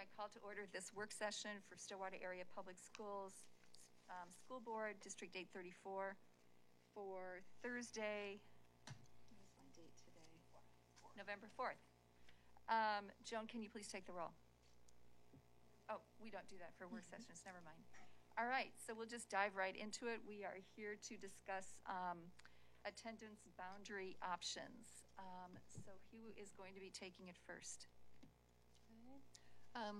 I call to order this work session for Stillwater Area Public Schools School Board, District 834, for Thursday, what's my date today? November 4th. Joan, can you please take the roll? Oh, we don't do that for work sessions, never mind. All right, so we'll just dive right into it. We are here to discuss attendance boundary options. So who is going to be taking it first?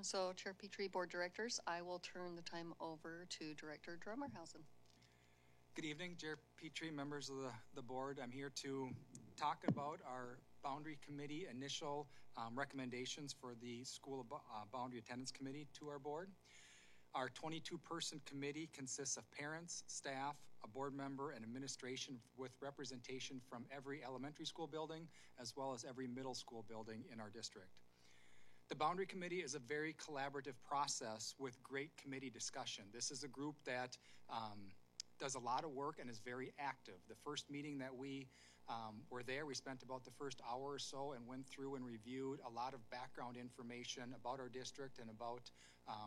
So Chair Petrie, Board Directors, I will turn the time over to Director Drummerhausen. Good evening, Chair Petrie, members of the board. I'm here to talk about our Boundary Committee initial recommendations for the School Boundary Attendance Committee to our board. Our 22-person committee consists of parents, staff, a board member, and administration with representation from every elementary school building as well as every middle school building in our district. The Boundary Committee is a very collaborative process with great committee discussion. This is a group that does a lot of work and is very active. The first meeting that we were there, we spent about the first hour or so and went through and reviewed a lot of background information about our district and about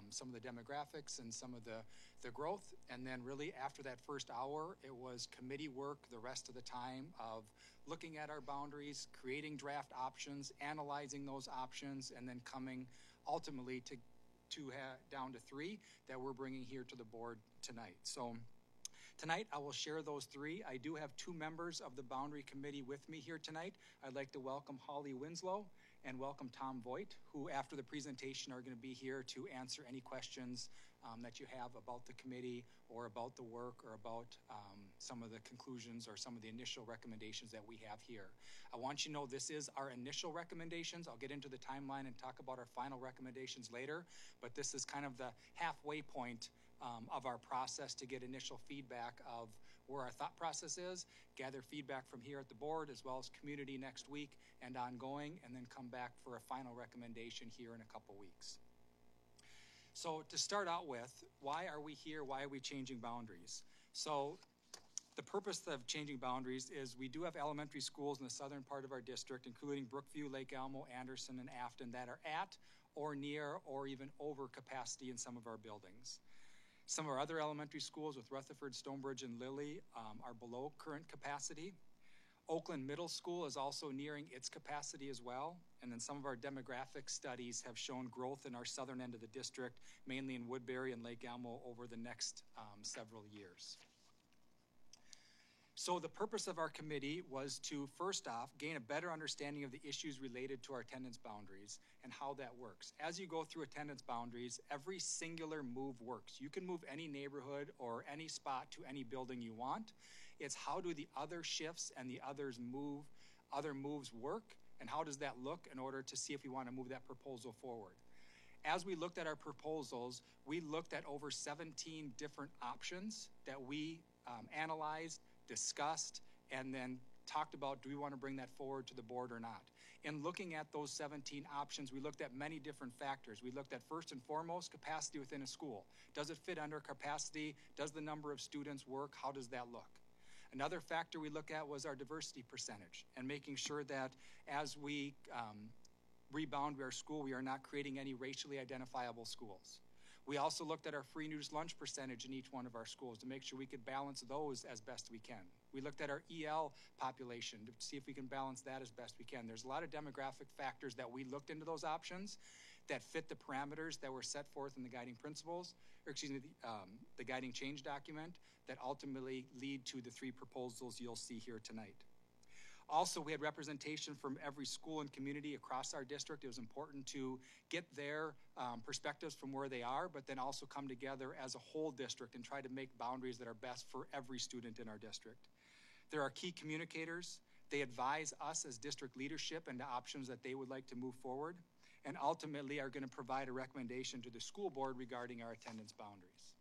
some of the demographics and some of the growth. And then really after that first hour, it was committee work the rest of the time of looking at our boundaries, creating draft options, analyzing those options, and then coming ultimately down to 3 that we're bringing here to the board tonight. So tonight, I will share those 3. I do have 2 members of the Boundary Committee with me here tonight. I'd like to welcome Holly Winslow and welcome Tom Voigt, who after the presentation are going to be here to answer any questions that you have about the committee or about the work or about some of the conclusions or some of the initial recommendations that we have here. I want you to know this is our initial recommendations. I'll get into the timeline and talk about our final recommendations later, but this is kind of the halfway point of our process to get initial feedback of where our thought process is, gather feedback from here at the board as well as community next week and ongoing, and then come back for a final recommendation here in a couple weeks. So to start out with, why are we here? Why are we changing boundaries? So the purpose of changing boundaries is we do have elementary schools in the southern part of our district, including Brookview, Lake Elmo, Anderson, and Afton, that are at or near or even over capacity in some of our buildings. Some of our other elementary schools with Rutherford, Stonebridge, and Lilly are below current capacity. Oakland Middle School is also nearing its capacity as well. And then some of our demographic studies have shown growth in our southern end of the district, mainly in Woodbury and Lake Elmo over the next several years. So the purpose of our committee was to, first off, gain a better understanding of the issues related to our attendance boundaries and how that works. As you go through attendance boundaries, every singular move works. You can move any neighborhood or any spot to any building you want. It's how do the other shifts and the other moves work, and how does that look in order to see if we want to move that proposal forward. As we looked at our proposals, we looked at over 17 different options that we analyzed, discussed, and then talked about, do we want to bring that forward to the board or not? In looking at those 17 options, we looked at many different factors. We looked at first and foremost, capacity within a school. Does it fit under capacity? Does the number of students work? How does that look? Another factor we looked at was our diversity percentage and making sure that as we rebound our school, we are not creating any racially identifiable schools. We also looked at our free and reduced lunch percentage in each one of our schools to make sure we could balance those as best we can. We looked at our EL population to see if we can balance that as best we can. There's a lot of demographic factors that we looked into those options that fit the parameters that were set forth in the guiding principles, or excuse me, the guiding change document that ultimately lead to the 3 proposals you'll see here tonight. Also, we had representation from every school and community across our district. It was important to get their perspectives from where they are, but then also come together as a whole district and try to make boundaries that are best for every student in our district. There are key communicators. They advise us as district leadership into options that they would like to move forward, and ultimately are going to provide a recommendation to the school board regarding our attendance boundaries.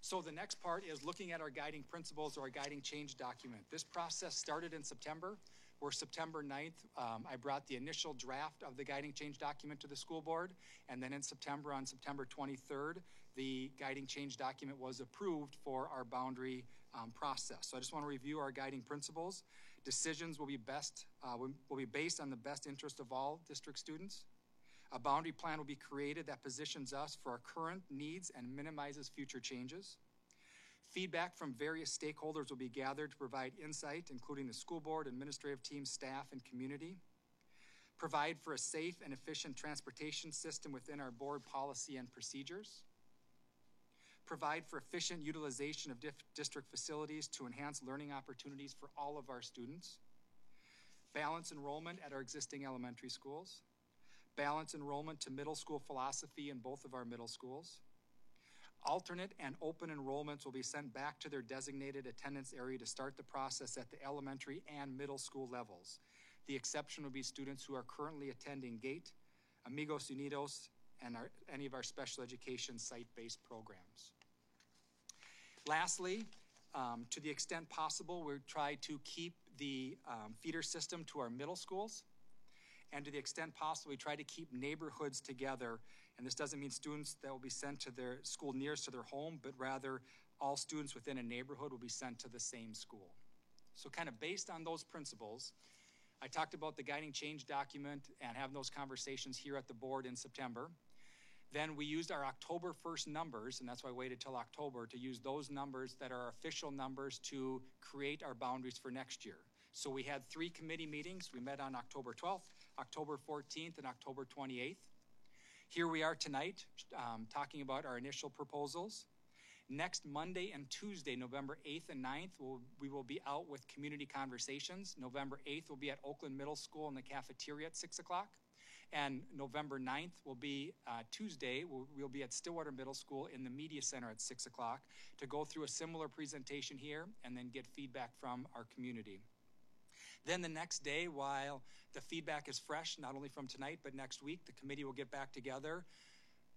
So the next part is looking at our guiding principles or our guiding change document. This process started in September. Where September 9th, I brought the initial draft of the guiding change document to the school board. And then in September, on September 23rd, the guiding change document was approved for our boundary process. So I just want to review our guiding principles. Decisions will be based on the best interest of all district students. A boundary plan will be created that positions us for our current needs and minimizes future changes. Feedback from various stakeholders will be gathered to provide insight, including the school board, administrative team, staff, and community. Provide for a safe and efficient transportation system within our board policy and procedures. Provide for efficient utilization of district facilities to enhance learning opportunities for all of our students. Balance enrollment at our existing elementary schools. Balance enrollment to middle school philosophy in both of our middle schools. Alternate and open enrollments will be sent back to their designated attendance area to start the process at the elementary and middle school levels. The exception will be students who are currently attending GATE, Amigos Unidos, and any of our special education site-based programs. Lastly, to the extent possible, we try to keep the feeder system to our middle schools. And to the extent possible, we try to keep neighborhoods together. And this doesn't mean students that will be sent to their school nearest to their home, but rather all students within a neighborhood will be sent to the same school. So kind of based on those principles, I talked about the guiding change document and having those conversations here at the board in September. Then we used our October 1st numbers, and that's why I waited till October to use those numbers that are official numbers to create our boundaries for next year. So we had 3 committee meetings. We met on October 12th, October 14th, and October 28th. Here we are tonight talking about our initial proposals. Next Monday and Tuesday, November 8th and 9th, we will be out with community conversations. November 8th will be at Oakland Middle School in the cafeteria at 6 o'clock. And November 9th will be Tuesday. We'll be at Stillwater Middle School in the Media Center at 6 o'clock to go through a similar presentation here and then get feedback from our community. Then the next day, while the feedback is fresh, not only from tonight, but next week, the committee will get back together,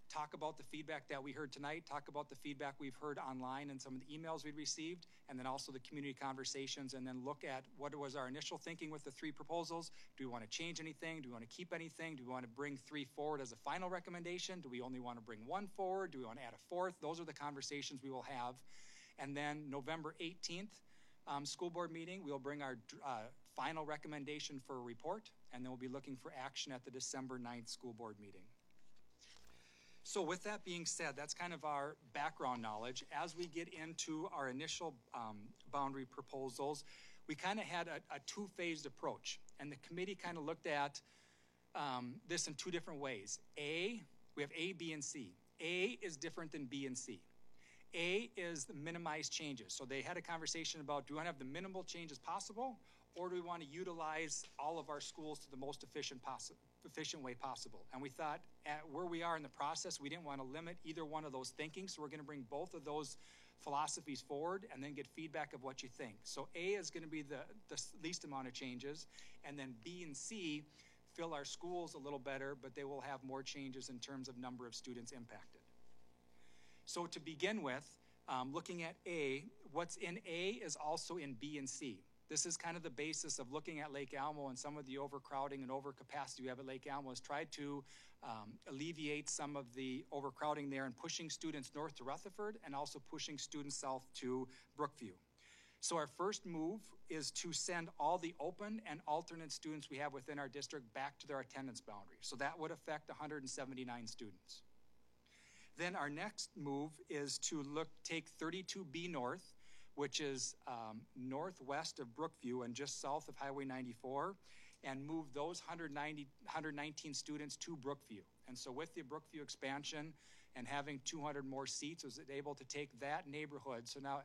talk about the feedback that we heard tonight, talk about the feedback we've heard online and some of the emails we received, and then also the community conversations, and then look at what was our initial thinking with the 3 proposals. Do we want to change anything? Do we want to keep anything? Do we want to bring 3 forward as a final recommendation? Do we only want to bring 1 forward? Do we want to add a 4th? Those are the conversations we will have. And then November 18th, school board meeting, we'll bring our final recommendation for a report, and then we'll be looking for action at the December 9th school board meeting. So with that being said, that's kind of our background knowledge. As we get into our initial boundary proposals, we kind of had a 2-phased approach, and the committee kind of looked at this in 2 different ways. We have A, B, and C. A is different than B and C. A is the minimized changes. So they had a conversation about, do we want to have the minimal changes possible, or do we want to utilize all of our schools to the most efficient way possible? And we thought at where we are in the process, we didn't want to limit either one of those thinking, so we're going to bring both of those philosophies forward and then get feedback of what you think. So A is going to be the least amount of changes, and then B and C fill our schools a little better, but they will have more changes in terms of number of students impacted. So to begin with, looking at A, what's in A is also in B and C. This is kind of the basis of looking at Lake Alamo, and some of the overcrowding and overcapacity we have at Lake Alamo is tried to alleviate some of the overcrowding there and pushing students north to Rutherford and also pushing students south to Brookview. So our first move is to send all the open and alternate students we have within our district back to their attendance boundary. So that would affect 179 students. Then our next move is to take 32B North, which is northwest of Brookview and just south of Highway 94, and move those 119 students to Brookview. And so with the Brookview expansion and having 200 more seats, was able to take that neighborhood, so now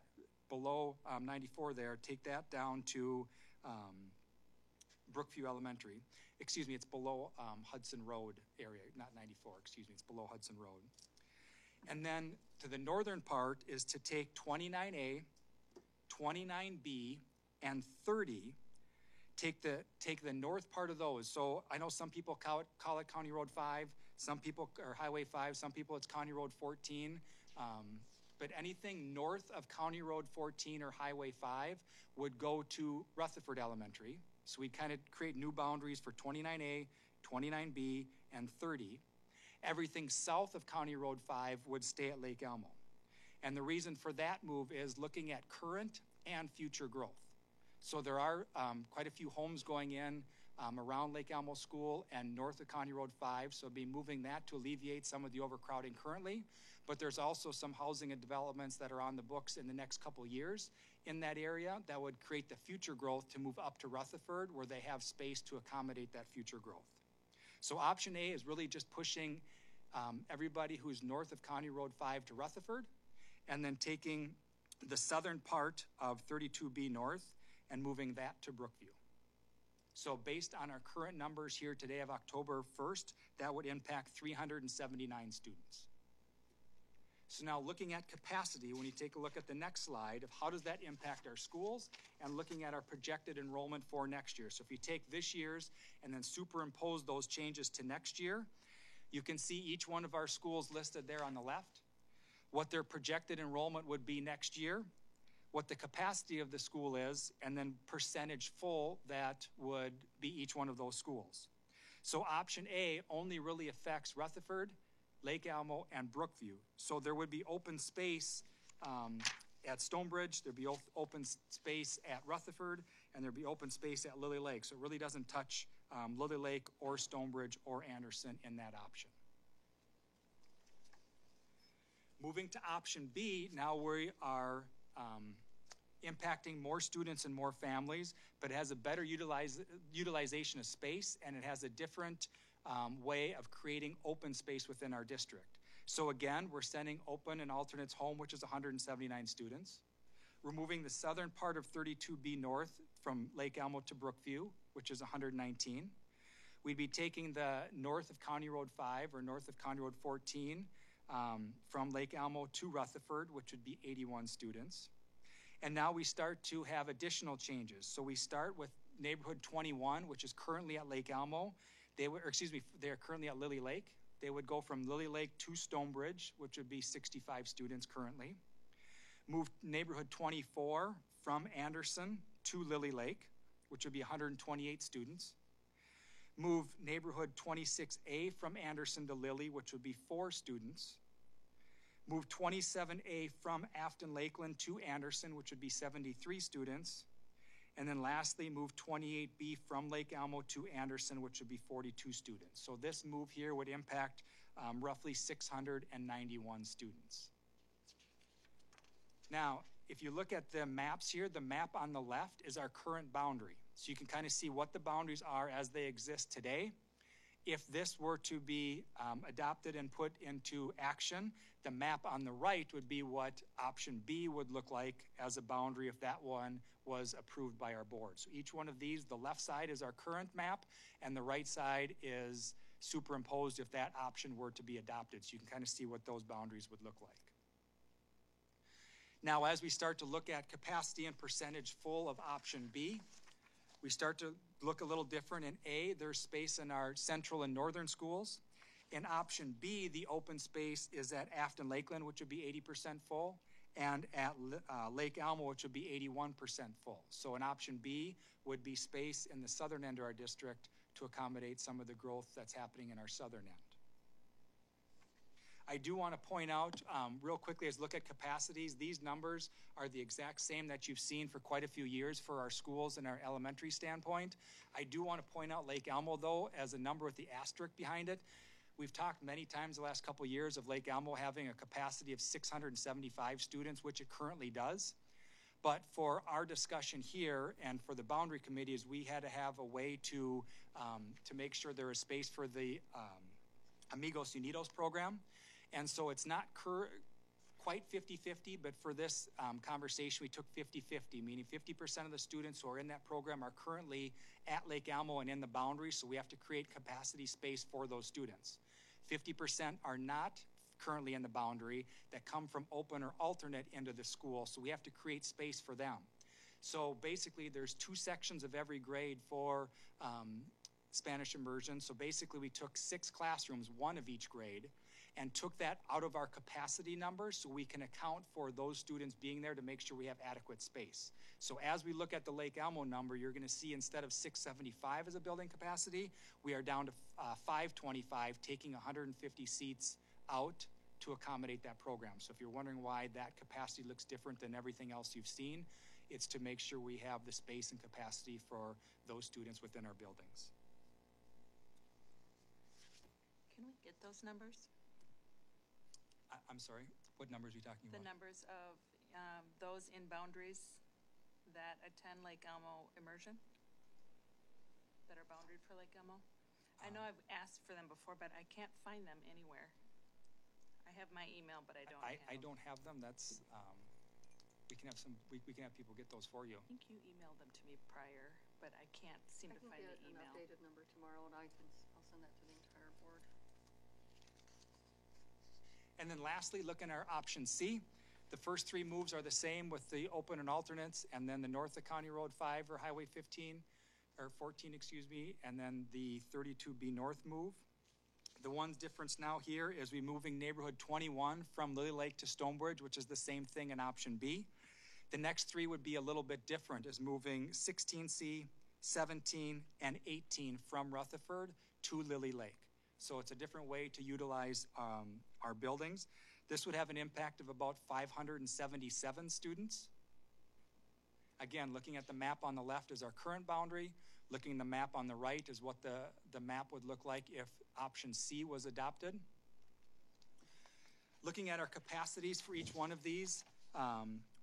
below 94 there, take that down to Brookview Elementary. Excuse me, it's below Hudson Road area, not 94, excuse me, it's below Hudson Road. And then to the northern part is to take 29A, 29B, and 30, take the north part of those. So I know some people call it County Road 5, some people, or Highway 5, some people it's County Road 14. But anything north of County Road 14 or Highway 5 would go to Rutherford Elementary. So we kind of create new boundaries for 29A, 29B, and 30. Everything south of County Road 5 would stay at Lake Elmo. And the reason for that move is looking at current and future growth. So there are quite a few homes going in around Lake Elmo School and north of County Road 5. So be moving that to alleviate some of the overcrowding currently. But there's also some housing and developments that are on the books in the next couple years in that area that would create the future growth to move up to Rutherford, where they have space to accommodate that future growth. So option A is really just pushing everybody who's north of County Road 5 to Rutherford, and then taking the southern part of 32B North and moving that to Brookview. So based on our current numbers here today of October 1st, that would impact 379 students. So now looking at capacity, when you take a look at the next slide of how does that impact our schools, and looking at our projected enrollment for next year. So if you take this year's and then superimpose those changes to next year, you can see each one of our schools listed there on the left, what their projected enrollment would be next year, what the capacity of the school is, and then percentage full that would be each one of those schools. So option A only really affects Rutherford, Lake Elmo, and Brookview. So there would be open space at Stonebridge, there'd be open space at Rutherford, and there'd be open space at Lily Lake. So it really doesn't touch Lily Lake or Stonebridge or Anderson in that option. Moving to option B, now we are impacting more students and more families, but it has a better utilization of space, and it has a different way of creating open space within our district. So again, we're sending open and alternates home, which is 179 students. We're moving the southern part of 32B North from Lake Elmo to Brookview, which is 119. We'd be taking the north of County Road 5 or north of County Road 14 from Lake Elmo to Rutherford, which would be 81 students. And now we start to have additional changes. So we start with neighborhood 21, which is currently at Lake Elmo. They're currently at Lily Lake. They would go from Lily Lake to Stonebridge, which would be 65 students currently. Move neighborhood 24 from Anderson to Lily Lake, which would be 128 students. Move neighborhood 26A from Anderson to Lily, which would be 4 students. Move 27A from Afton Lakeland to Anderson, which would be 73 students. And then lastly, move 28B from Lake Elmo to Anderson, which would be 42 students. So this move here would impact roughly 691 students. Now, if you look at the maps here, the map on the left is our current boundary. So you can kind of see what the boundaries are as they exist today. If this were to be adopted and put into action, the map on the right would be what option B would look like as a boundary if that one was approved by our board. So each one of these, the left side is our current map, and the right side is superimposed if that option were to be adopted. So you can kind of see what those boundaries would look like. Now, as we start to look at capacity and percentage full of option B, we start to look a little different. In A, there's space in our central and northern schools. In option B, the open space is at Afton Lakeland, which would be 80% full, and at Lake Elmo, which would be 81% full. So in option B would be space in the southern end of our district to accommodate some of the growth that's happening in our southern end. I do want to point out real quickly as look at capacities, these numbers are the exact same that you've seen for quite a few years for our schools and our elementary standpoint. I do want to point out Lake Elmo, though, as a number with the asterisk behind it. We've talked many times the last couple of years of Lake Elmo having a capacity of 675 students, which it currently does. But for our discussion here and for the boundary committees, we had to have a way to make sure there is space for the Amigos Unidos program. And so it's not quite 50-50, but for this conversation, we took 50-50, meaning 50% of the students who are in that program are currently at Lake Elmo and in the boundary, so we have to create capacity space for those students. 50% are not currently in the boundary that come from open or alternate into the school, so we have to create space for them. So basically, there's 2 sections of every grade for Spanish immersion. So basically, we took 6 classrooms, 1 of each grade, and took that out of our capacity numbers so we can account for those students being there to make sure we have adequate space. So as we look at the Lake Elmo number, you're going to see instead of 675 as a building capacity, we are down to 525, taking 150 seats out to accommodate that program. So if you're wondering why that capacity looks different than everything else you've seen, It's to make sure we have the space and capacity for those students within our buildings. Can we get those numbers? I'm sorry, what numbers are you talking The about? numbers of those in boundaries that attend Lake Elmo immersion? That are boundaried for Lake Elmo? I know I've asked for them before, but I can't find them anywhere. I have my email, but I don't have I them. don't have them. That's, we can have people get those for you. I think you emailed them to me prior, but I can't seem I to can find get the an email. updated number tomorrow, and I'll send that to the entire board. And then lastly, look in our option C. The first three moves are the same with the open and alternates, and then the north of County Road 5 or Highway 15, or 14, excuse me, and then the 32B north move. The one difference now here is we moving neighborhood 21 from Lily Lake to Stonebridge, which is the same thing in option B. The next three would be a little bit different, is moving 16C, 17, and 18 from Rutherford to Lily Lake. So it's a different way to utilize our buildings. This would have an impact of about 577 students. Again, looking at the map on the left is our current boundary. Looking at the map on the right is what the map would look like if option C was adopted. Looking at our capacities for each one of these,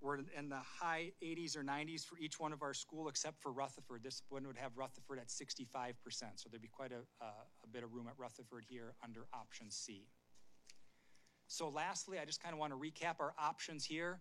we're in the high 80s or 90s for each one of our school except for Rutherford. This one would have Rutherford at 65%, so there'd be quite a bit of room at Rutherford here under option C. So lastly, I just kind of want to recap our options here.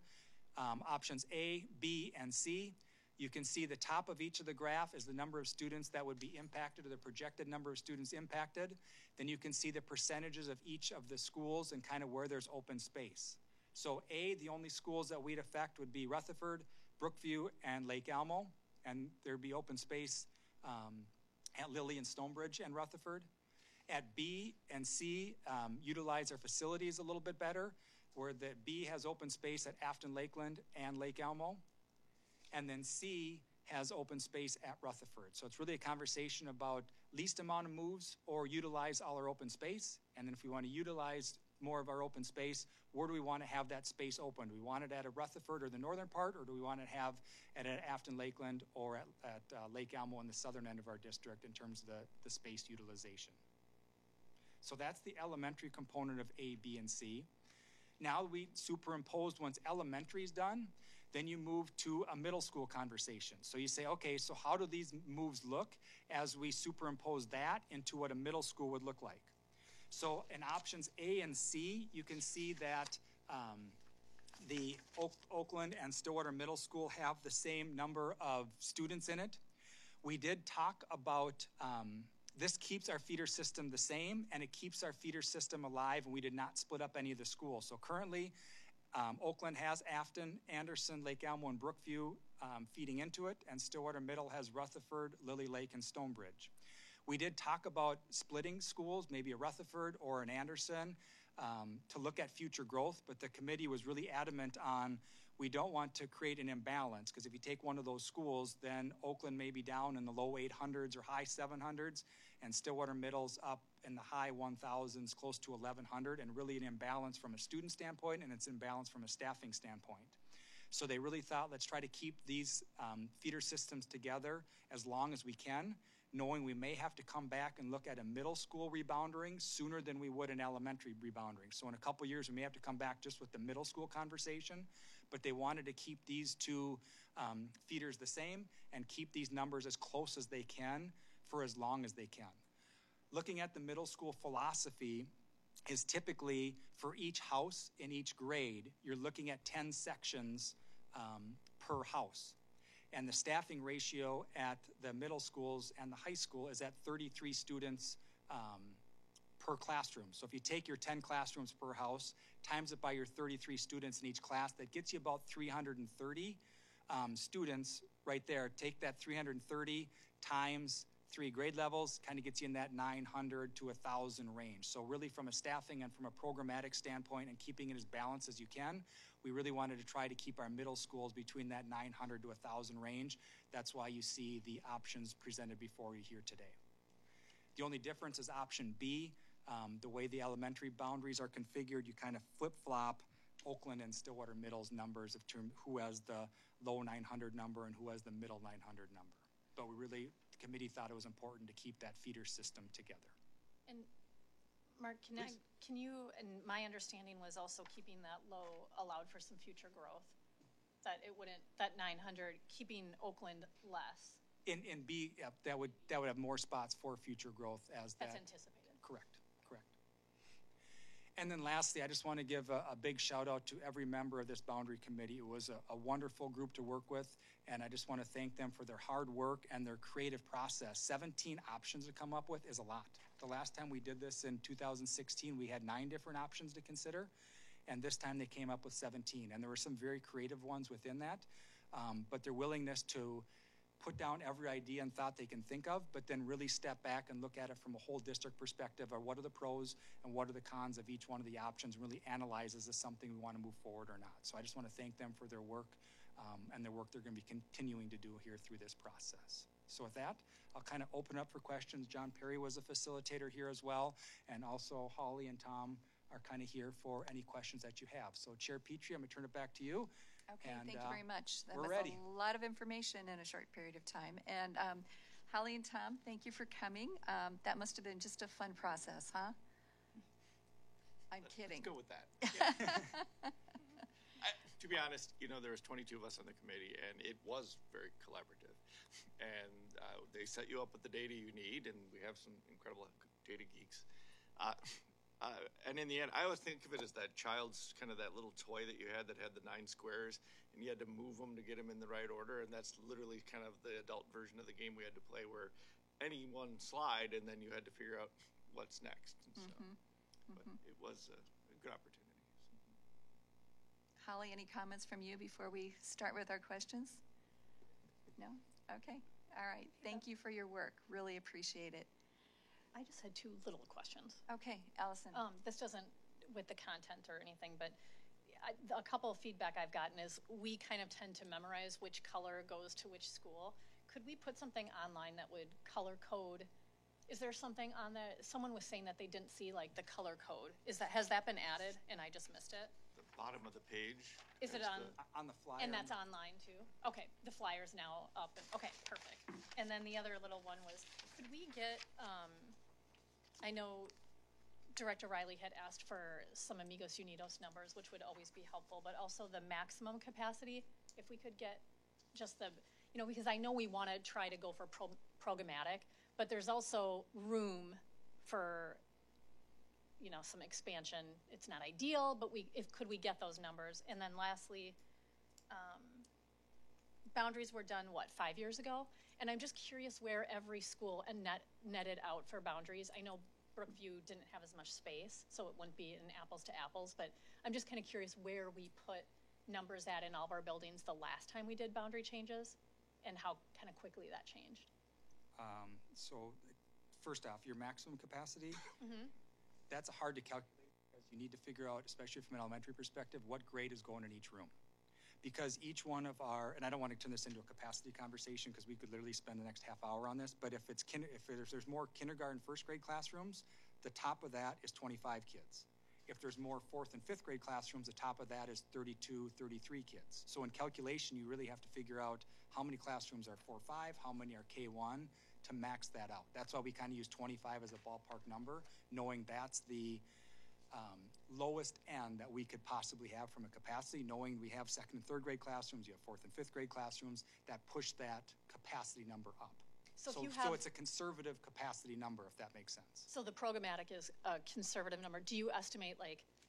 Options A, B, and C. You can see the top of each of the graph is the number of students that would be impacted, or the projected number of students impacted. Then you can see the percentages of each of the schools and kind of where there's open space. So A, the only schools that we'd affect would be Rutherford, Brookview, and Lake Elmo, and there'd be open space at Lily and Stonebridge and Rutherford. At B and C, utilize our facilities a little bit better, where the B has open space at Afton Lakeland and Lake Elmo. And then C has open space at Rutherford. So it's really a conversation about least amount of moves or utilize all our open space. And then if we want to utilize more of our open space, where do we want to have that space open? Do we want it at a Rutherford or the northern part, or do we want to have it at Afton Lakeland or at Lake Elmo in the southern end of our district in terms of the space utilization? So that's the elementary component of A, B, and C. Now we superimposed, once elementary is done, then you move to a middle school conversation. So you say, okay, so how do these moves look as we superimpose that into what a middle school would look like? So in options A and C, you can see that the Oakland and Stillwater Middle School have the same number of students in it. We did talk about this keeps our feeder system the same, and it keeps our feeder system alive, and we did not split up any of the schools. So currently, Oakland has Afton, Anderson, Lake Elmo, and Brookview feeding into it, and Stillwater Middle has Rutherford, Lily Lake, and Stonebridge. We did talk about splitting schools, maybe a Rutherford or an Anderson, to look at future growth, but the committee was really adamant on we don't want to create an imbalance, because if you take one of those schools, then Oakland may be down in the low 800s or high 700s, and Stillwater Middle's up in the high 1000s, close to 1100, and really an imbalance from a student standpoint, and it's imbalance from a staffing standpoint. So they really thought, let's try to keep these feeder systems together as long as we can, knowing we may have to come back and look at a middle school rebounding sooner than we would an elementary rebounding. So in a couple years, we may have to come back just with the middle school conversation, but they wanted to keep these two feeders the same and keep these numbers as close as they can for as long as they can. Looking at the middle school philosophy is typically for each house in each grade, you're looking at 10 sections per house. And the staffing ratio at the middle schools and the high school is at 33 students per classroom. So if you take your 10 classrooms per house, times it by your 33 students in each class, that gets you about 330 students right there. Take that 330 times 3 grade levels, kind of gets you in that 900 to 1,000 range. So really from a staffing and from a programmatic standpoint and keeping it as balanced as you can, we really wanted to try to keep our middle schools between that 900 to 1,000 range. That's why you see the options presented before you here today. The only difference is option B. The way the elementary boundaries are configured, you kind of flip-flop Oakland and Stillwater Middle's numbers of who has the low 900 number and who has the middle 900 number. But the committee thought it was important to keep that feeder system together. And Mark, can you, and my understanding was also keeping that low allowed for some future growth, that it wouldn't, that 900, keeping Oakland less. In B, yeah, that would have more spots for future growth as that. That's anticipated. Correct. And then lastly, I just want to give a big shout out to every member of this boundary committee. It was a wonderful group to work with, and I just want to thank them for their hard work and their creative process. 17 options to come up with is a lot. The last time we did this in 2016, we had 9 different options to consider, and this time they came up with 17. And there were some very creative ones within that, but their willingness to put down every idea and thought they can think of, but then really step back and look at it from a whole district perspective, or what are the pros and what are the cons of each one of the options, and really analyze, is this something we want to move forward or not. So I just want to thank them for their work and their work they're going to be continuing to do here through this process. So with that, I'll kind of open up for questions. John Perry was a facilitator here as well, and also Holly and Tom are kind of here for any questions that you have. So Chair Petrie, I'm going to turn it back to you. Okay, And, thank you very much. That we're was ready. a lot of information in a short period of time. And Holly and Tom, thank you for coming. That must have been just a fun process, huh? I'm kidding. Let's go with that. Yeah. To be honest, there was 22 of us on the committee, and it was very collaborative. And they set you up with the data you need, and we have some incredible data geeks. And in the end, I always think of it as that child's kind of that little toy that you had that had the 9 squares, and you had to move them to get them in the right order. And that's literally kind of the adult version of the game we had to play, where any one slide, and then you had to figure out what's next. And but it was a good opportunity. Holly, any comments from you before we start with our questions? No? Okay. All right. Thank you for your work. Really appreciate it. I just had 2 little questions. Okay, Allison. This doesn't with the content or anything, but a couple of feedback I've gotten is we kind of tend to memorize which color goes to which school. Could we put something online that would color code? Is there something on that? Someone was saying that they didn't see like the color code. Has that been added and I just missed it? The bottom of the page. Is it On the flyer. And that's online too? Okay, the flyer's now up. Okay, perfect. And then the other little one was, could we get, I know Director Riley had asked for some Amigos Unidos numbers, which would always be helpful, but also the maximum capacity, if we could get just the, because I know we want to try to go for programmatic, but there's also room for, some expansion. It's not ideal, but could we get those numbers? And then lastly, boundaries were done, 5 years ago? And I'm just curious where every school netted out for boundaries. I know Brookview didn't have as much space, so it wouldn't be an apples to apples, but I'm just kind of curious where we put numbers at in all of our buildings the last time we did boundary changes and how kind of quickly that changed. So first off, your maximum capacity, that's hard to calculate because you need to figure out, especially from an elementary perspective, what grade is going in each room. Because each one of and I don't want to turn this into a capacity conversation because we could literally spend the next half hour on this, but if there's more kindergarten, 1st grade classrooms, the top of that is 25 kids. If there's more 4th and 5th grade classrooms, the top of that is 32, 33 kids. So in calculation, you really have to figure out how many classrooms are 4-5, how many are K1 to max that out. That's why we kind of use 25 as a ballpark number, knowing that's the lowest end that we could possibly have from a capacity, knowing we have 2nd and 3rd grade classrooms, you have 4th and 5th grade classrooms that push that capacity number up. So it's a conservative capacity number, if that makes sense. So the programmatic is a conservative number. Do you estimate,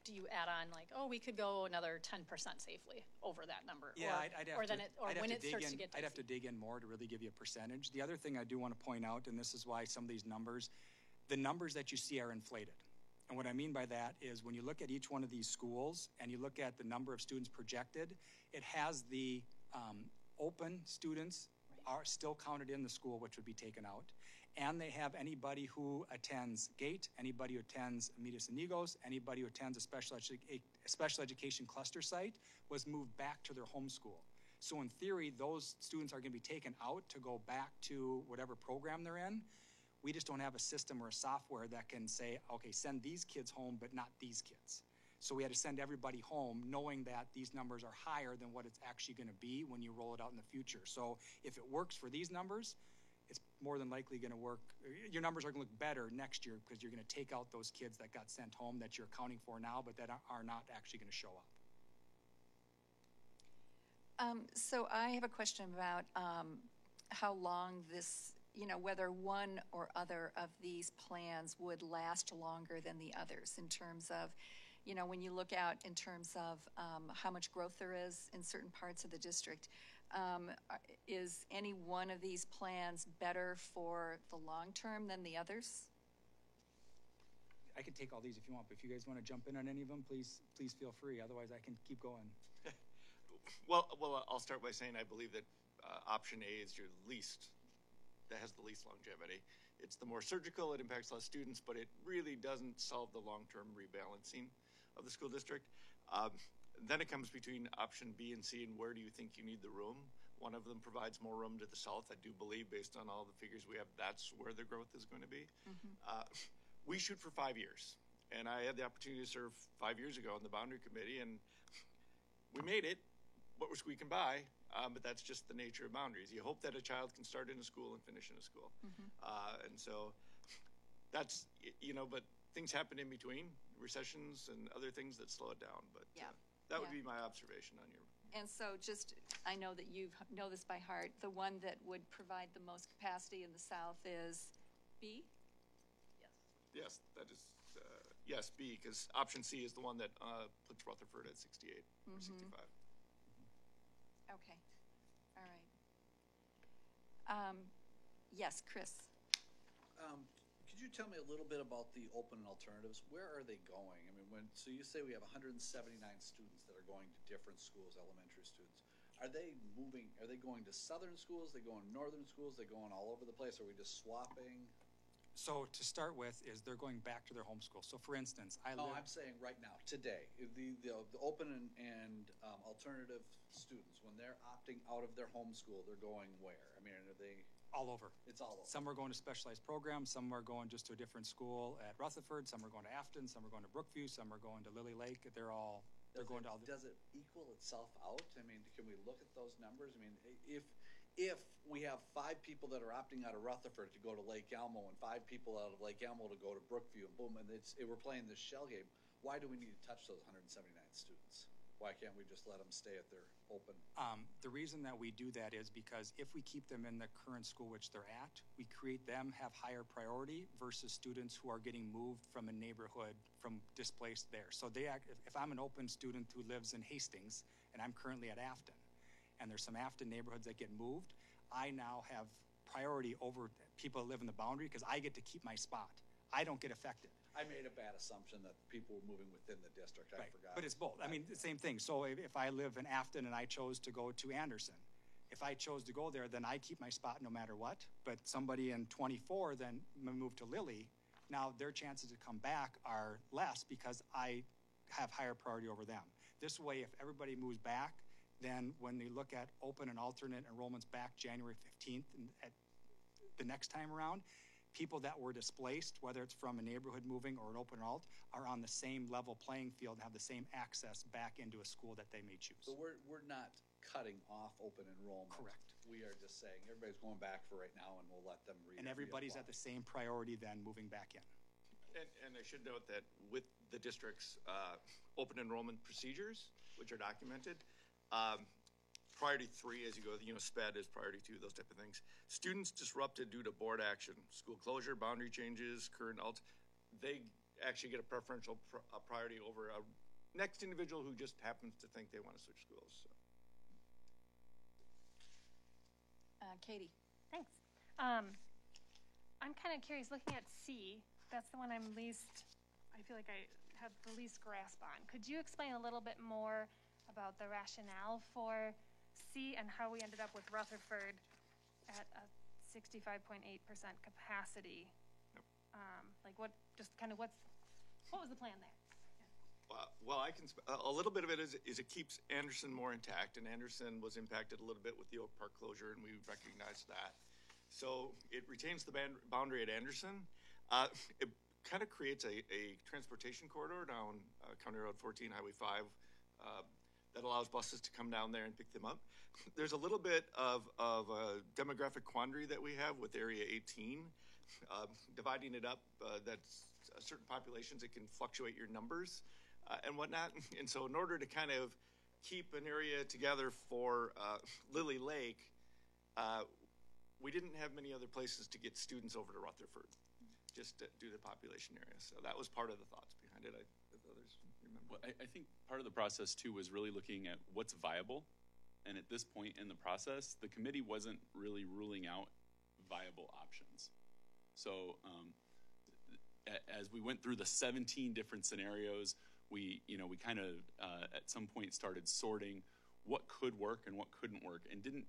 do you add on, we could go another 10% safely over that number? Yeah, I'd have to dig in more to really give you a percentage. The other thing I do want to point out, and this is why some of these numbers, the numbers that you see are inflated. And what I mean by that is when you look at each one of these schools and you look at the number of students projected, it has the open students are still counted in the school, which would be taken out. And they have anybody who attends GATE, anybody who attends Amigas Amigos, anybody who attends a special education cluster site was moved back to their home school. So in theory, those students are going to be taken out to go back to whatever program they're in. We just don't have a system or a software that can say, okay, send these kids home, but not these kids. So we had to send everybody home knowing that these numbers are higher than what it's actually going to be when you roll it out in the future. So if it works for these numbers, it's more than likely going to work. Your numbers are going to look better next year because you're going to take out those kids that got sent home that you're accounting for now, but that are not actually going to show up. So I have a question about how long this, whether one or other of these plans would last longer than the others in terms of, when you look out in terms of how much growth there is in certain parts of the district. Is any one of these plans better for the long term than the others? I can take all these if you want, but if you guys want to jump in on any of them, please feel free. Otherwise, I can keep going. Well, I'll start by saying I believe that option A is that has the least longevity. It's the more surgical, it impacts less students, but it really doesn't solve the long-term rebalancing of the school district. Then it comes between option B and C, and where do you think you need the room? One of them provides more room to the south. I do believe, based on all the figures we have, that's where the growth is going to be. We shoot for 5 years, and I had the opportunity to serve 5 years ago on the boundary committee, and we made it. What we're squeaking by, but that's just the nature of boundaries. You hope that a child can start in a school and finish in a school. And so that's, but things happen in between, recessions and other things that slow it down. But that would be my observation on your. And so I know that you know this by heart, the one that would provide the most capacity in the south is B? Yes, that is, yes, B, because option C is the one that puts Rutherford at 68 or 65. Okay, all right. Yes, Chris. Could you tell me a little bit about the open alternatives? Where are they going? I mean, so you say we have 179 students that are going to different schools, elementary students. Are they going to southern schools? They going to northern schools? They going all over the place? Are we just swapping? So to start with is they're going back to their home school. So for instance, I'm saying right now, today, the open and alternative students, when they're opting out of their home school, they're going where? I mean, are they? All over. It's all over. Some are going to specialized programs. Some are going just to a different school at Rutherford. Some are going to Afton. Some are going to Brookview. Some are going to Lily Lake. They're going to all. Does it equal itself out? I mean, can we look at those numbers? I mean, if we have 5 people that are opting out of Rutherford to go to Lake Elmo and 5 people out of Lake Elmo to go to Brookview, and boom, and we're playing this shell game, why do we need to touch those 179 students? Why can't we just let them stay at their open? The reason that we do that is because if we keep them in the current school which they're at, we create them have higher priority versus students who are getting moved from a neighborhood from displaced there. So if I'm an open student who lives in Hastings and I'm currently at Afton, and there's some Afton neighborhoods that get moved, I now have priority over people that live in the boundary because I get to keep my spot. I don't get affected. I made a bad assumption that people were moving within the district. I forgot. But it's both. I mean, the same thing. So if I live in Afton and I chose to go to Anderson, if I chose to go there, then I keep my spot no matter what. But somebody in 24 then move to Lily, now their chances to come back are less because I have higher priority over them. This way, if everybody moves back, then when they look at open and alternate enrollments back January 15th and at the next time around, people that were displaced, whether it's from a neighborhood moving or an open alt, are on the same level playing field and have the same access back into a school that they may choose. So we're not cutting off open enrollment. Correct. We are just saying everybody's going back for right now, and we'll let them And everybody's at the same priority then moving back in. And I should note that with the district's open enrollment procedures, which are documented, priority 3 as you go, SPED is priority 2, those type of things. Students disrupted due to board action, school closure, boundary changes, current alt, they actually get a preferential priority over a next individual who just happens to think they want to switch schools. So. Katie. Thanks. I'm kind of curious, looking at C, that's the one I feel like I have the least grasp on. Could you explain a little bit more about the rationale for C and how we ended up with Rutherford at a 65.8% capacity? Yep. What was the plan there? Well, I can. A little bit of it is it keeps Anderson more intact, and Anderson was impacted a little bit with the Oak Park closure, and we recognized that. So it retains the boundary at Anderson. kind of creates a transportation corridor down County Road 14, Highway 5, that allows buses to come down there and pick them up. There's a little bit of a demographic quandary that we have with Area 18. Dividing it up, that's certain populations, it can fluctuate your numbers and whatnot. And so in order to kind of keep an area together for Lily Lake, we didn't have many other places to get students over to Rutherford, just due to the population area. So that was part of the thoughts behind it. If others remember. Well, I think part of the process too was really looking at what's viable. And at this point in the process, the committee wasn't really ruling out viable options. So as we went through the 17 different scenarios, we kind of at some point started sorting what could work and what couldn't work, and didn't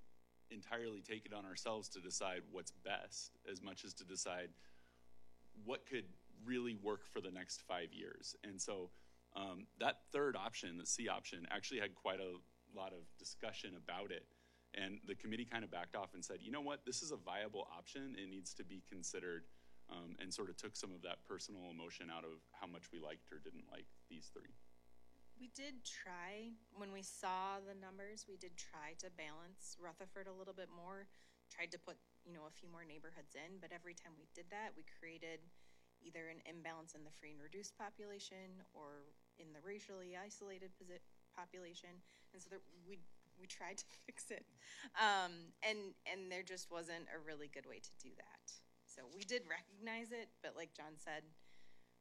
entirely take it on ourselves to decide what's best as much as to decide what could really work for the next 5 years. And so that third option, the C option, actually had quite a lot of discussion about it. And the committee kind of backed off and said, you know what, this is a viable option. It needs to be considered, and sort of took some of that personal emotion out of how much we liked or didn't like these three. We did try, when we saw the numbers, we did try to balance Rutherford a little bit more, tried to put, a few more neighborhoods in, but every time we did that, we created either an imbalance in the free and reduced population or in the racially isolated population. And so we tried to fix it. And there just wasn't a really good way to do that. So we did recognize it, but like John said,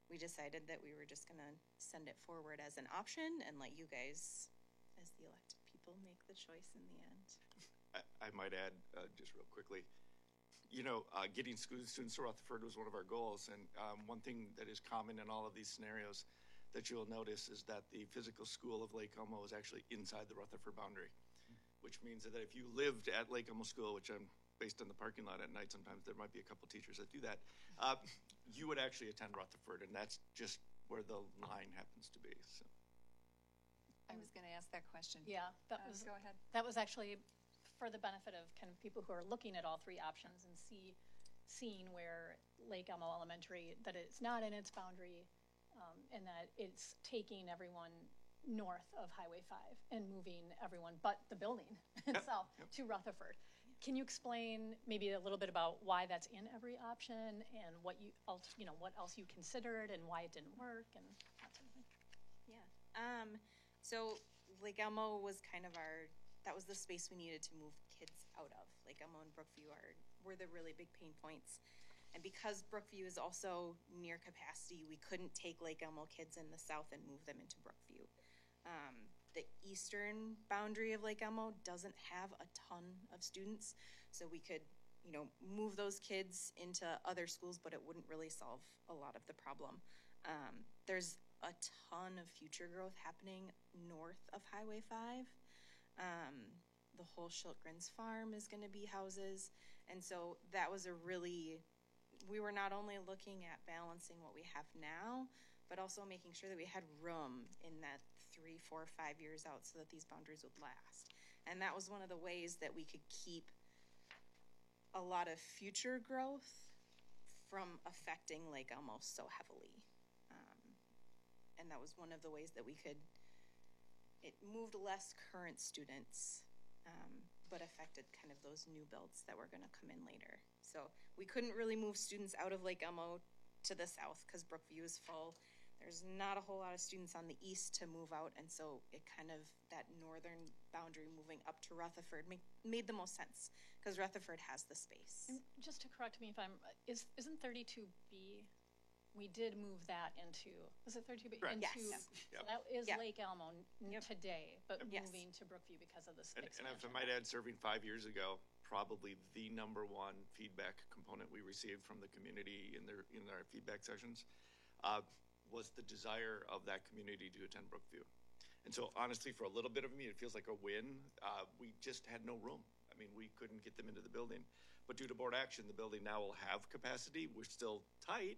we decided that we were just gonna send it forward as an option and let you guys, as the elected people, make the choice in the end. I might add, just real quickly, getting students to Rutherford was one of our goals. And one thing that is common in all of these scenarios that you'll notice is that the physical school of Lake Elmo is actually inside the Rutherford boundary, which means that if you lived at Lake Elmo School, which I'm based on the parking lot at night, sometimes there might be a couple teachers that do that, you would actually attend Rutherford, and that's just where the line happens to be. So. I was going to ask that question. Yeah, Go ahead. That was actually for the benefit of kind of people who are looking at all three options and seeing where Lake Elmo Elementary, that it's not in its boundary, and that it's taking everyone north of Highway 5 and moving everyone but the building itself to Rutherford. Can you explain maybe a little bit about why that's in every option and what else you considered and why it didn't work and that sort of thing? Yeah. So Lake Elmo was kind of that was the space we needed to move kids out of. Lake Elmo and Brookview were the really big pain points. And because Brookview is also near capacity, we couldn't take Lake Elmo kids in the south and move them into Brookview. The eastern boundary of Lake Elmo doesn't have a ton of students, so we could, move those kids into other schools, but it wouldn't really solve a lot of the problem. There's a ton of future growth happening north of Highway 5. The whole Schiltgren's farm is going to be houses, and so that was we were not only looking at balancing what we have now, but also making sure that we had room in that 3, 4, 5 years out so that these boundaries would last. And that was one of the ways that we could keep a lot of future growth from affecting Lake Elmo so heavily. And that was one of the ways that it moved less current students, but affected kind of those new builds that were going to come in later. So we couldn't really move students out of Lake Elmo to the south because Brookview is full. There's not a whole lot of students on the east to move out, and so it kind of, that northern boundary moving up to Rutherford made the most sense, because Rutherford has the space. And just to correct me if isn't 32B, we did move that into, was it 32B? Correct. Into, Yes. So that is Yep. Lake Elmo today, but Yes. moving to Brookview because of the And expansion. if I might add, serving 5 years ago, probably the number one feedback component we received from the community in our feedback sessions was the desire of that community to attend Brookview. And so honestly, for a little bit of me, it feels like a win. We just had no room. I mean, we couldn't get them into the building. But due to board action, the building now will have capacity. We're still tight,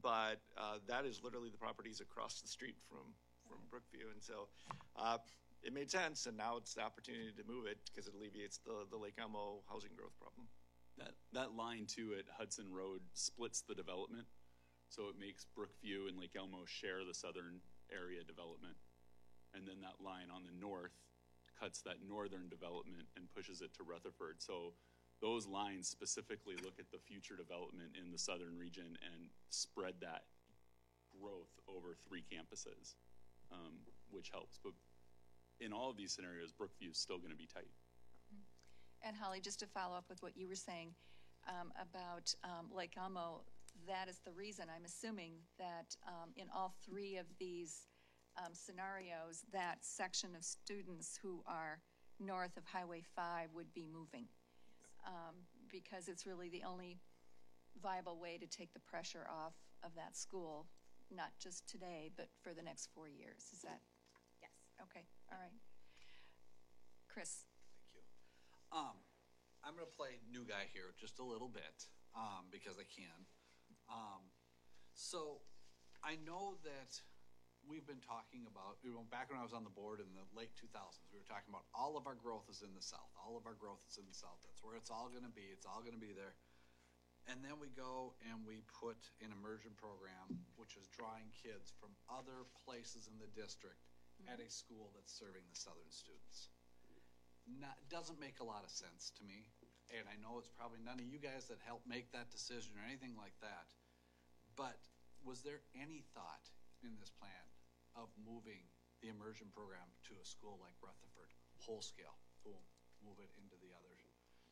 but that is literally the properties across the street from Brookview. And so it made sense, and now it's the opportunity to move it because it alleviates the Lake Elmo housing growth problem. That line too at Hudson Road splits the development So it makes Brookview and Lake Elmo share the southern area development. And then that line on the north cuts that northern development and pushes it to Rutherford. So those lines specifically look at the future development in the southern region and spread that growth over 3 campuses, which helps. But in all of these scenarios, Brookview is still going to be tight. And Holly, just to follow up with what you were saying about Lake Elmo, that is the reason, I'm assuming, that in all 3 of these scenarios, that section of students who are north of Highway 5 would be moving. Because it's really the only viable way to take the pressure off of that school, not just today, but for the next 4 years. Is that? Yes. Okay, all right. Chris? Thank you. I'm going to play new guy here just a little bit because I can. So I know that we've been talking about, back when I was on the board in the late 2000s, we were talking about all of our growth is in the South. All of our growth is in the South. That's where it's all going to be. It's all going to be there. And then we go and we put an immersion program, which is drawing kids from other places in the district at a school that's serving the Southern students. Doesn't make a lot of sense to me. And I know it's probably none of you guys that helped make that decision or anything like that. But was there any thought in this plan of moving the immersion program to a school like Rutherford, whole scale, boom, move it into the other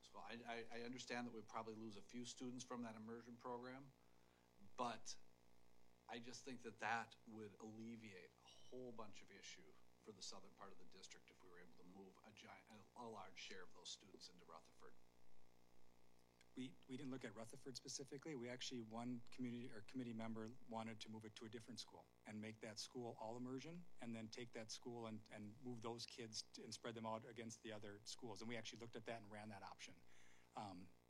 school? I understand that we'd probably lose a few students from that immersion program, but I just think that that would alleviate a whole bunch of issue for the southern part of the district if we were able to move a large share of those students into Rutherford. We didn't look at Rutherford specifically. We actually, one committee member wanted to move it to a different school and make that school all immersion, and then take that school and move those kids and spread them out against the other schools. And we actually looked at that and ran that option.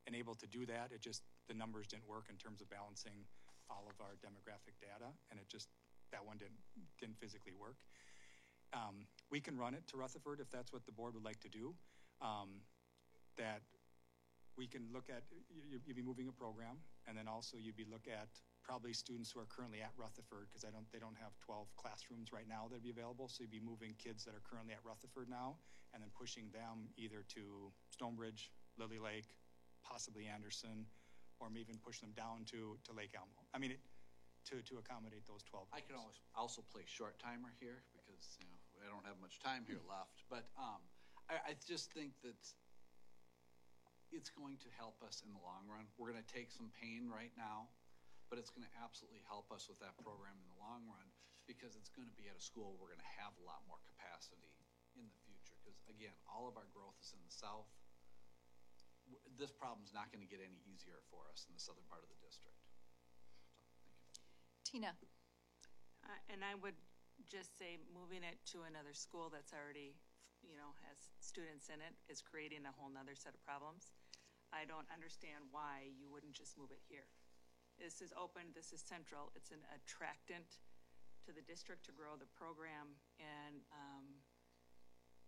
And able to do that, the numbers didn't work in terms of balancing all of our demographic data, and that one didn't physically work. We can run it to Rutherford if that's what the board would like to do. That we can look at, you'd be moving a program, and then also you'd be look at probably students who are currently at Rutherford, because they don't have 12 classrooms right now that'd be available. So you'd be moving kids that are currently at Rutherford now, and then pushing them either to Stonebridge, Lily Lake, possibly Anderson, or maybe even push them down to Lake Elmo. I mean, to accommodate those 12 groups. I can also play short timer here because I don't have much time here left. But I just think that it's going to help us in the long run. We're going to take some pain right now, but it's going to absolutely help us with that program in the long run, because it's going to be at a school we're going to have a lot more capacity in the future. Because again, all of our growth is in the South. This problem's not going to get any easier for us in the southern part of the district. So, thank you. Tina? And I would just say moving it to another school that's already, has students in it is creating a whole nother set of problems. I don't understand why you wouldn't just move it here. This is open, this is central, it's an attractant to the district to grow the program, and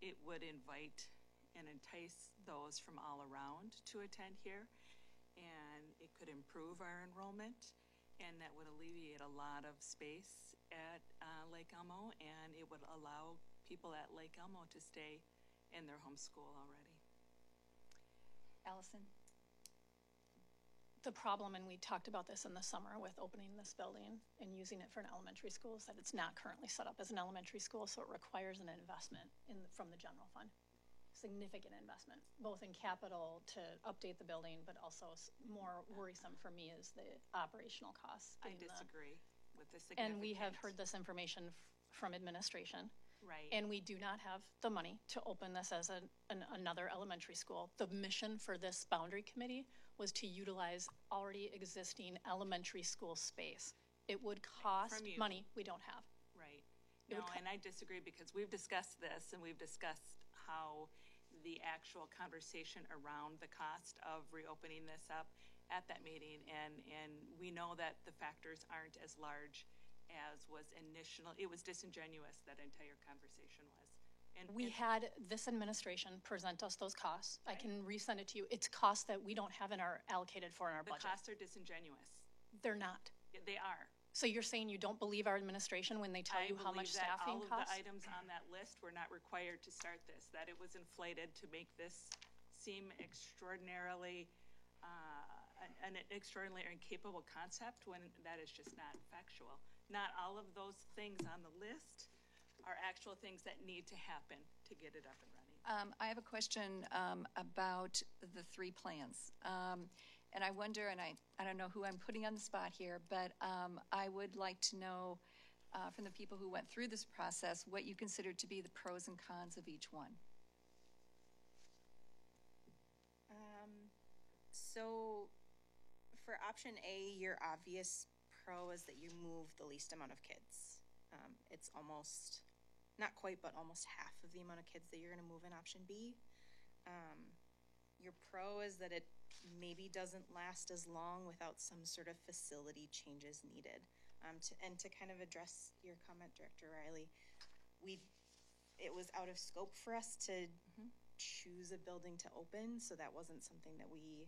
it would invite and entice those from all around to attend here, and it could improve our enrollment, and that would alleviate a lot of space at Lake Elmo, and it would allow people at Lake Elmo to stay in their home school already. Allison? The problem, and we talked about this in the summer with opening this building and using it for an elementary school, is that it's not currently set up as an elementary school, so it requires an investment from the general fund. Significant investment, both in capital to update the building, but also more worrisome for me is the operational costs. I disagree with the significant. And we have heard this information from administration. Right. And we do not have the money to open this as another elementary school. The mission for this boundary committee was to utilize already existing elementary school space. It would cost money we don't have. Right. No, and I disagree, because we've discussed this, and we've discussed how the actual conversation around the cost of reopening this up at that meeting, and we know that the factors aren't as large as was it was disingenuous, that entire conversation was. And we had this administration present us those costs. Right. I can resend it to you. It's costs that we don't have allocated for in our budget. The costs are disingenuous. They're not. They are. So you're saying you don't believe our administration when they tell you how much staffing I believe that all of costs? the items on that list were not required to start this, that it was inflated to make this seem extraordinarily, an extraordinarily incapable concept when that is just not factual. Not all of those things on the list are actual things that need to happen to get it up and running. I have a question about the 3 plans. And I wonder, and I don't know who I'm putting on the spot here, but I would like to know from the people who went through this process what you consider to be the pros and cons of each one. So for option A, your obvious pro is that you move the least amount of kids. It's almost, not quite, but almost half of the amount of kids that you're going to move in option B. Your pro is that it maybe doesn't last as long without some sort of facility changes needed. To kind of address your comment, Director Riley, it was out of scope for us to choose a building to open, so that wasn't something that we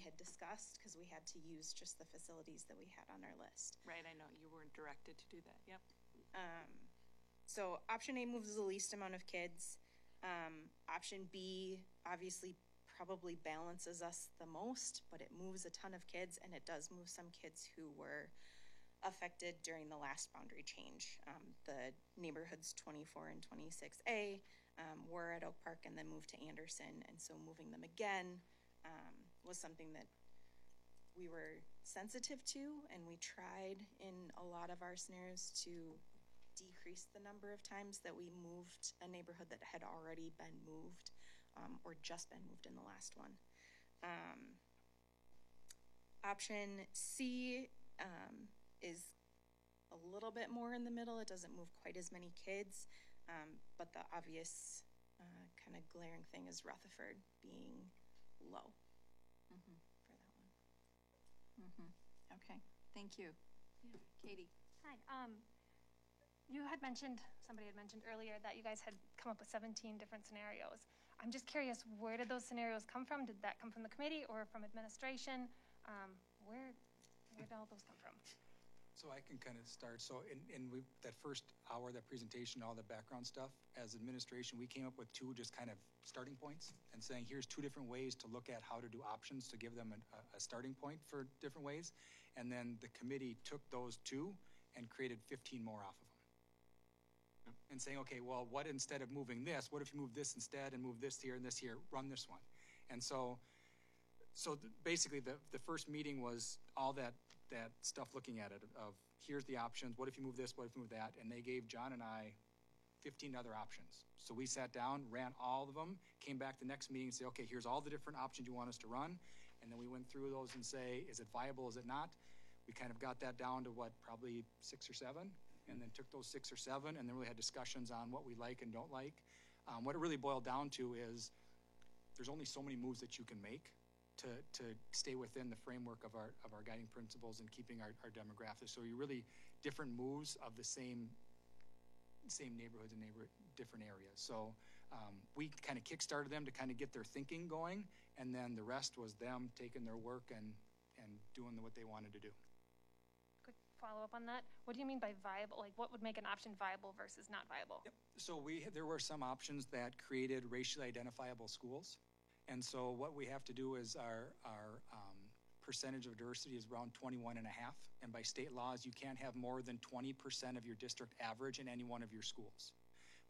had discussed, because we had to use just the facilities that we had on our list. Right, I know, you weren't directed to do that, yep. So option A moves the least amount of kids. Option B obviously probably balances us the most, but it moves a ton of kids, and it does move some kids who were affected during the last boundary change. The neighborhoods 24 and 26A were at Oak Park and then moved to Anderson, and so moving them again was something that we were sensitive to, and we tried in a lot of our scenarios to decrease the number of times that we moved a neighborhood that had already been moved or just been moved in the last one. Option C is a little bit more in the middle. It doesn't move quite as many kids, but the obvious kind of glaring thing is Rutherford being low for that one. Okay, thank you. Katie. Hi. You had mentioned, somebody had mentioned earlier that you guys had come up with 17 different scenarios. I'm just curious, where did those scenarios come from? Did that come from the committee or from administration? Where did all those come from? So I can kind of start. So that first hour, that presentation, all the background stuff, as administration, we came up with 2 just kind of starting points and saying, here's 2 different ways to look at how to do options to give them a starting point for different ways. And then the committee took those 2 and created 15 more off of them. And saying, okay, well, what instead of moving this, what if you move this instead and move this here and this here, run this one. And so basically the first meeting was all that stuff looking at it of here's the options, what if you move this, what if you move that, and they gave John and I 15 other options. So we sat down, ran all of them, came back the next meeting and said, okay, here's all the different options you want us to run, and then we went through those and say, is it viable, is it not? We kind of got that down to probably 6 or 7, and then took those 6 or 7 and then really had discussions on what we like and don't like. What it really boiled down to is there's only so many moves that you can make to stay within the framework of our guiding principles and keeping our demographics. So you really different moves of the same neighborhoods and different areas. So we kind of kickstarted them to kind of get their thinking going, and then the rest was them taking their work and doing what they wanted to do. Quick follow-up on that. What do you mean by viable? Like, what would make an option viable versus not viable? Yep. So there were some options that created racially identifiable schools. And so what we have to do is our percentage of diversity is around 21.5. And by state laws, you can't have more than 20% of your district average in any one of your schools,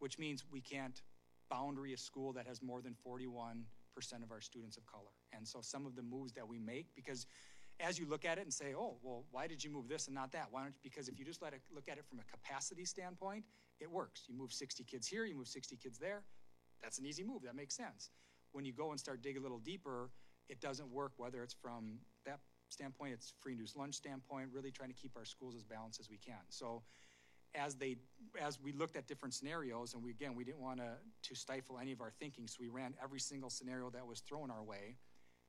which means we can't boundary a school that has more than 41% of our students of color. And so some of the moves that we make, because as you look at it and say, oh, well, why did you move this and not that? Why don't you? Because if you just look at it from a capacity standpoint, it works. You move 60 kids here, you move 60 kids there. That's an easy move. That makes sense. When you go and start digging a little deeper, it doesn't work, whether it's from that standpoint, it's free and reduced lunch standpoint, really trying to keep our schools as balanced as we can. So as we looked at different scenarios, and we didn't want to stifle any of our thinking, so we ran every single scenario that was thrown our way,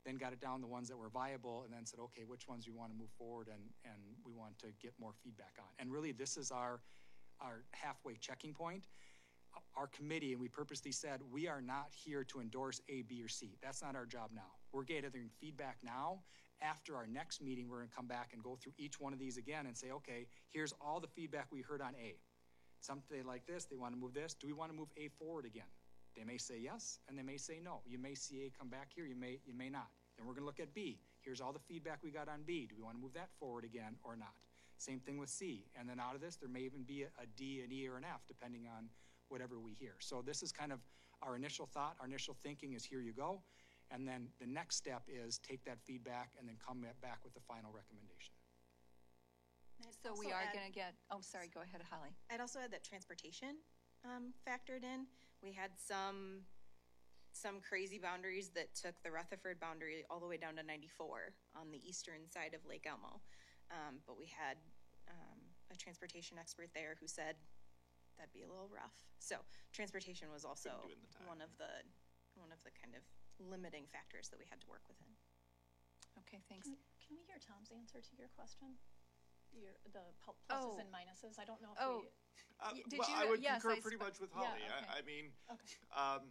then got it down to ones that were viable, and then said, okay, which ones we want to move forward and we want to get more feedback on. And really, this is our halfway checking point. Our committee, and we purposely said, we are not here to endorse A, B, or C. That's not our job now. We're gathering feedback now. After our next meeting, we're gonna come back and go through each one of these again and say, okay, here's all the feedback we heard on A. Some, they like this, they wanna move this. Do we wanna move A forward again? They may say yes, and they may say no. You may see A come back here, you may not. Then we're gonna look at B. Here's all the feedback we got on B. Do we wanna move that forward again or not? Same thing with C. And then out of this, there may even be a D, an E, or an F, depending on whatever we hear. So this is kind of our initial thought, our initial thinking is here you go. And then the next step is take that feedback and then come back with the final recommendation. So we are gonna get, oh, sorry, go ahead, Holly. I'd also add that transportation factored in. We had some crazy boundaries that took the Rutherford boundary all the way down to 94 on the eastern side of Lake Elmo. But we had a transportation expert there who said that'd be a little rough. So transportation was also one of the kind of limiting factors that we had to work within. Okay, thanks. Can we hear Tom's answer to your question? The pluses and minuses? I don't know if Well, I would concur pretty much with Holly. Yeah, okay. I mean, Okay. A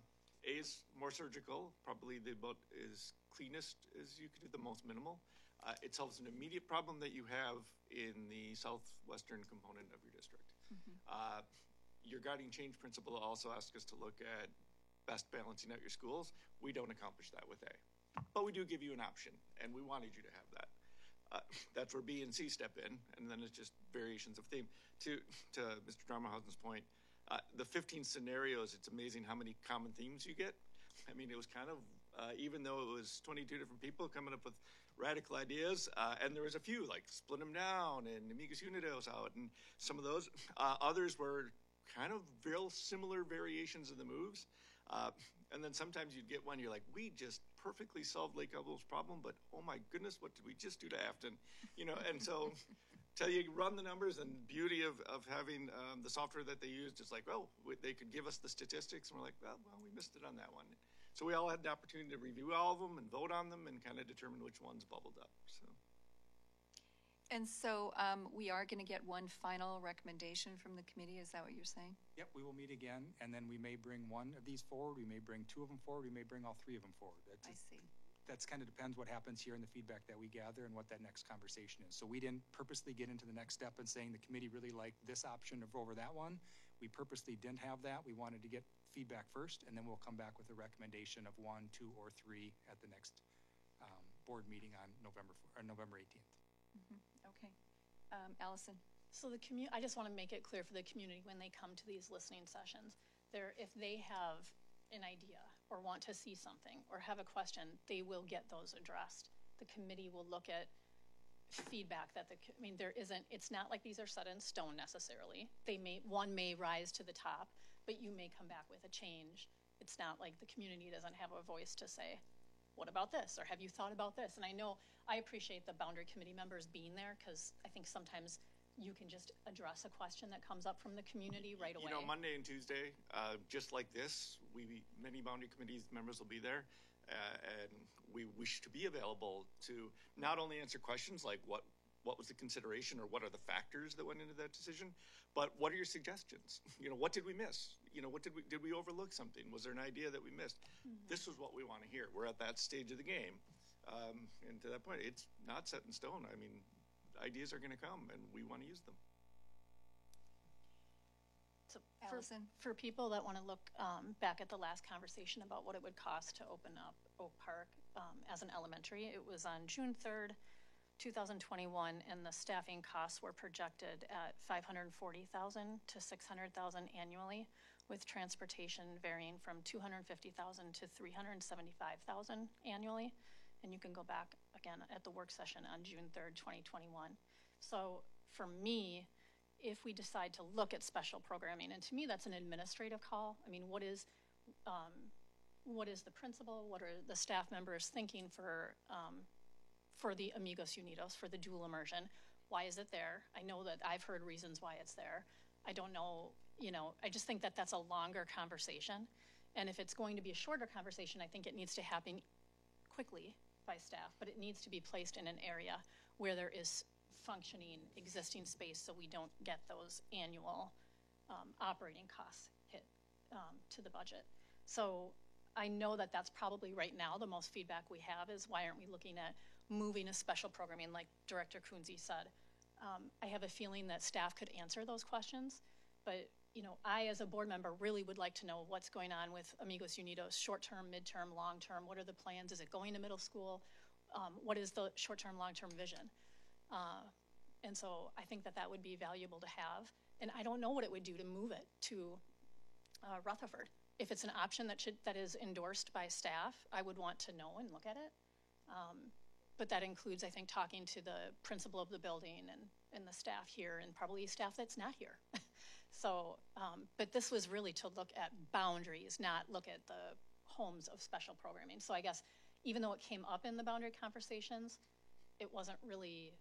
is more surgical, probably the about as cleanest as you could do, the most minimal. It solves an immediate problem that you have in the southwestern component of your district. Your guiding change principle also asks us to look at best balancing out your schools. We don't accomplish that with A, but we do give you an option, and we wanted you to have that. That's where B and C step in, and then it's just variations of theme. To Mr. Darmahausen's point, the 15 scenarios, it's amazing how many common themes you get. I mean, it was kind of, even though it was 22 different people coming up with radical ideas, and there was a few, like split them down and Amicus Unidos out, and some of those. Others were kind of real similar variations of the moves. And then sometimes you'd get one, you're like, we just perfectly solved Lake Elmo's problem, but oh my goodness, what did we just do to Afton? You know, and so till you run the numbers, and beauty of having the software that they used is like, well, they could give us the statistics, and we're like, well, we missed it on that one. So we all had the opportunity to review all of them and vote on them and kind of determine which ones bubbled up. So. And so we are going to get one final recommendation from the committee. Is that what you're saying? Yep, we will meet again, and then we may bring one of these forward, we may bring two of them forward, we may bring all three of them forward. I see. That's kind of depends what happens here in the feedback that we gather and what that next conversation is. So we didn't purposely get into the next step and saying the committee really liked this option over that one. We purposely didn't have that. We wanted to get feedback first, and then we'll come back with a recommendation of 1, 2, or 3 at the next board meeting on November 18th. Okay. Allison? So I just want to make it clear for the community when they come to these listening sessions, if they have an idea or want to see something or have a question, they will get those addressed. The committee will look at feedback that it's not like these are set in stone necessarily. One may rise to the top, but you may come back with a change. It's not like the community doesn't have a voice to say, what about this? Or have you thought about this? And I appreciate the boundary committee members being there, because I think sometimes you can just address a question that comes up from the community right away. You know, Monday and Tuesday, just like this, many boundary committees members will be there, and we wish to be available to not only answer questions like what was the consideration or what are the factors that went into that decision, but what are your suggestions? You know, what did we miss? You know, did we overlook something? Was there an idea that we missed? This is what we want to hear. We're at that stage of the game. And to that point, it's not set in stone. I mean, ideas are going to come, and we want to use them. So Allison? for people that want to look back at the last conversation about what it would cost to open up Oak Park as an elementary, it was on June 3rd, 2021, and the staffing costs were projected at $540,000 to $600,000 annually, with transportation varying from $250,000 to $375,000 annually. And you can go back again at the work session on June 3rd, 2021. So for me, if we decide to look at special programming, and to me that's an administrative call. I mean, what is the principal, what are the staff members thinking for the Amigos Unidos, for the dual immersion? Why is it there? I know that I've heard reasons why it's there. I don't know, I just think that that's a longer conversation. And if it's going to be a shorter conversation, I think it needs to happen quickly by staff, but it needs to be placed in an area where there is functioning existing space, so we don't get those annual operating costs hit to the budget. So I know that that's probably right now the most feedback we have is why aren't we looking at moving a special programming like Director Kunze said. I have a feeling that staff could answer those questions, but I as a board member really would like to know what's going on with Amigos Unidos, short-term, midterm, long-term. What are the plans? Is it going to middle school? What is the short-term, long-term vision? And so I think that that would be valuable to have. And I don't know what it would do to move it to Rutherford. If it's an option that is endorsed by staff, I would want to know and look at it. But that includes, I think, talking to the principal of the building and the staff here and probably staff that's not here. So, but this was really to look at boundaries, not look at the homes of special programming. So I guess even though it came up in the boundary conversations, it wasn't really,